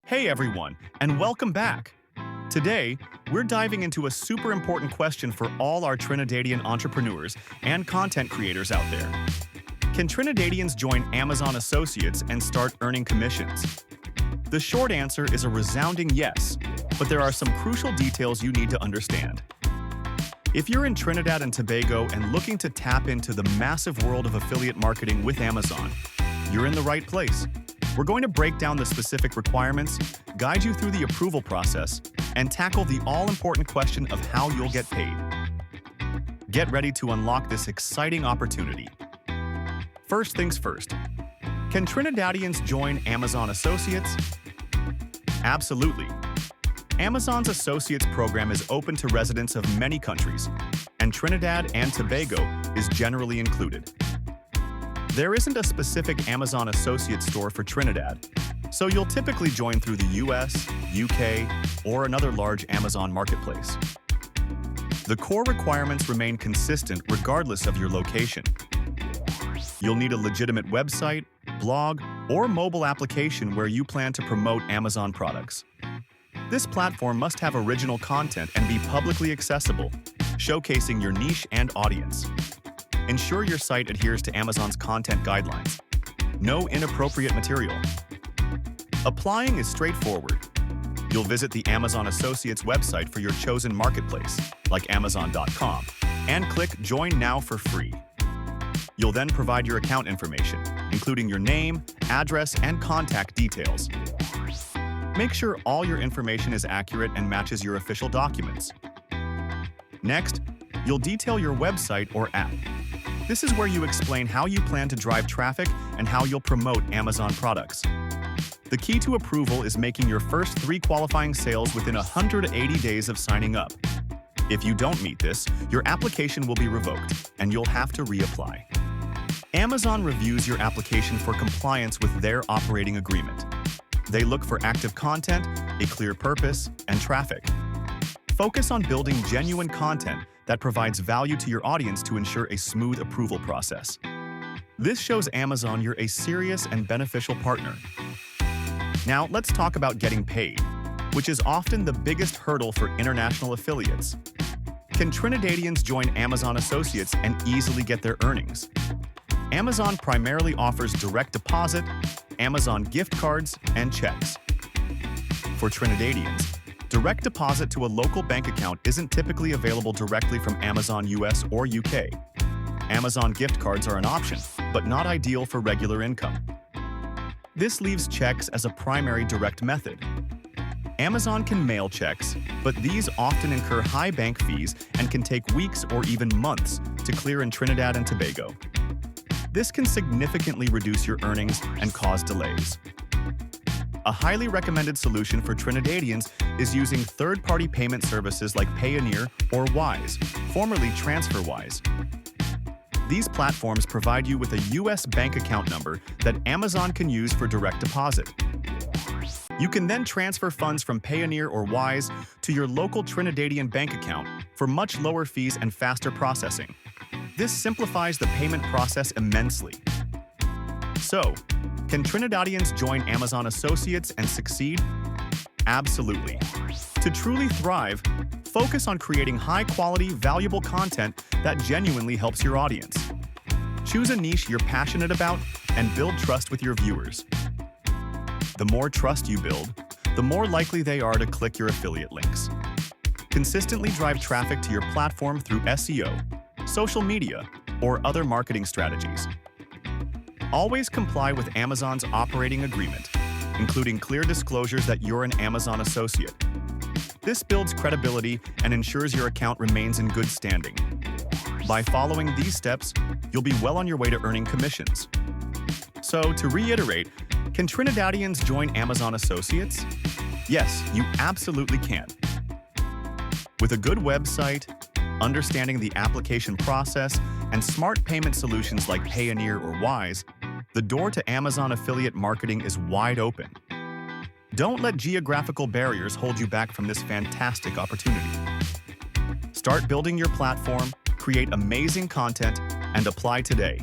Hey everyone, and welcome back. Today, we're diving into a super important question for all our Trinidadian entrepreneurs and content creators out there. Can Trinidadians join Amazon Associates and start earning commissions? The short answer is a resounding yes, but there are some crucial details you need to understand. If you're in Trinidad and Tobago and looking to tap into the massive world of affiliate marketing with Amazon, you're in the right place. We're going to break down the specific requirements, guide you through the approval process, and tackle the all-important question of how you'll get paid. Get ready to unlock this exciting opportunity. First things first, can Trinidadians join Amazon Associates? Absolutely. Amazon's Associates program is open to residents of many countries, and Trinidad and Tobago is generally included. There isn't a specific Amazon Associate store for Trinidad, so you'll typically join through the US, UK, or another large Amazon marketplace. The core requirements remain consistent regardless of your location. You'll need a legitimate website, blog, or mobile application where you plan to promote Amazon products. This platform must have original content and be publicly accessible, showcasing your niche and audience. Ensure your site adheres to Amazon's content guidelines. No inappropriate material. Applying is straightforward. You'll visit the Amazon Associates website for your chosen marketplace, like Amazon.com, and click Join Now for free. You'll then provide your account information, including your name, address, and contact details. Make sure all your information is accurate and matches your official documents. Next, you'll detail your website or app. This is where you explain how you plan to drive traffic and how you'll promote Amazon products. The key to approval is making your first 3 qualifying sales within 180 days of signing up. If you don't meet this, your application will be revoked, and you'll have to reapply. Amazon reviews your application for compliance with their operating agreement. They look for active content, a clear purpose, and traffic. Focus on building genuine content that provides value to your audience to ensure a smooth approval process. This shows Amazon you're a serious and beneficial partner. Now, let's talk about getting paid, which is often the biggest hurdle for international affiliates. Can Trinidadians join Amazon Associates and easily get their earnings? Amazon primarily offers direct deposit, Amazon gift cards, and checks. For Trinidadians, direct deposit to a local bank account isn't typically available directly from Amazon US or UK. Amazon gift cards are an option, but not ideal for regular income. This leaves checks as a primary direct method. Amazon can mail checks, but these often incur high bank fees and can take weeks or even months to clear in Trinidad and Tobago. This can significantly reduce your earnings and cause delays. A highly recommended solution for Trinidadians is using third-party payment services like Payoneer or Wise, formerly TransferWise. These platforms provide you with a US bank account number that Amazon can use for direct deposit. You can then transfer funds from Payoneer or Wise to your local Trinidadian bank account for much lower fees and faster processing. This simplifies the payment process immensely. So, can Trinidadians join Amazon Associates and succeed? Absolutely. To truly thrive, focus on creating high-quality, valuable content that genuinely helps your audience. Choose a niche you're passionate about and build trust with your viewers. The more trust you build, the more likely they are to click your affiliate links. Consistently drive traffic to your platform through SEO, social media, or other marketing strategies. Always comply with Amazon's operating agreement, including clear disclosures that you're an Amazon associate. This builds credibility and ensures your account remains in good standing. By following these steps, you'll be well on your way to earning commissions. So, to reiterate, can Trinidadians join Amazon Associates? Yes, you absolutely can. With a good website, understanding the application process, and smart payment solutions like Payoneer or Wise, the door to Amazon affiliate marketing is wide open. Don't let geographical barriers hold you back from this fantastic opportunity. Start building your platform, create amazing content, and apply today.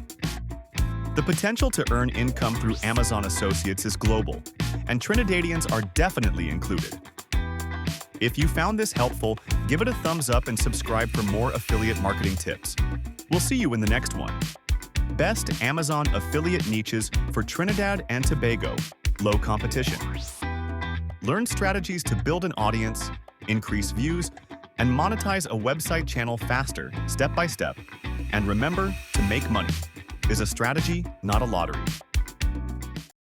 The potential to earn income through Amazon Associates is global, and Trinidadians are definitely included. If you found this helpful, give it a thumbs up and subscribe for more affiliate marketing tips. We'll see you in the next one. Best Amazon affiliate niches for Trinidad and Tobago. Low competition. Learn strategies to build an audience, increase views, and monetize a website channel faster, step by step. And remember, to make money is a strategy, not a lottery.